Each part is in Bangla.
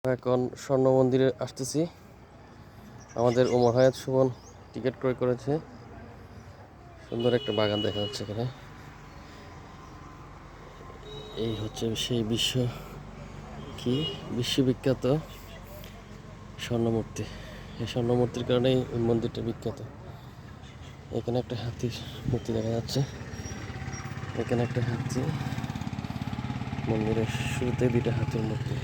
এখন স্বর্ণ মন্দিরে আসতেছি। আমাদের ওমর হায়াত সুমন টিকিট ক্রয় করেছে। সুন্দর একটা বাগান দেখা যাচ্ছে এখানে। এই হচ্ছে সেই বিশ্ববিখ্যাত স্বর্ণমূর্তি। এই স্বর্ণমূর্তির কারণেই ওই মন্দিরটা বিখ্যাত। এখানে একটা হাতির মূর্তি দেখা যাচ্ছে। এখানে একটা হাতি, মন্দিরের শুরুতে দুইটা হাতির মূর্তি।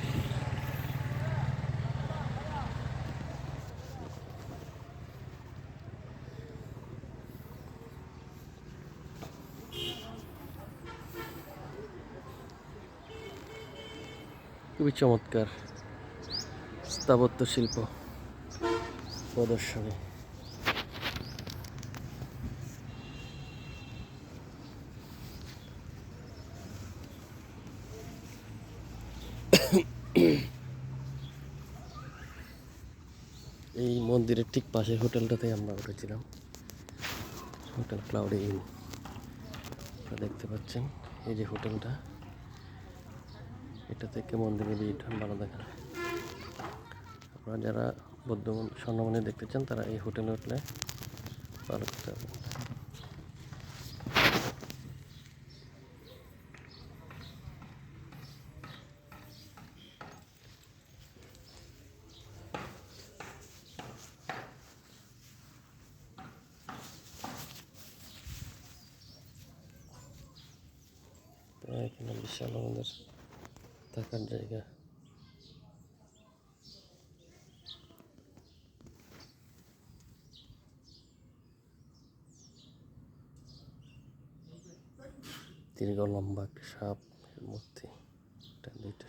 খুবই চমৎকার স্থাপত্য শিল্প প্রদর্শনী। এই মন্দিরের ঠিক পাশে হোটেলটাতে আমরা উঠেছিলাম, হোটেল ক্লাউডি ইন। দেখতে পাচ্ছেন এই যে হোটেলটা, এটা থেকে মন্দিরের ভিউ ভালো দেখা যায়। আপনারা যারা বৌদ্ধ স্বর্ণ মন্দির দেখতে চান তারা এই হোটেলে উঠলে ভালো করতে হবে। এখানে বিশাল আমাদের থাকার জায়গা। দীর্ঘ লম্বা একটা সাপ মূর্তি, এটা দুইটা।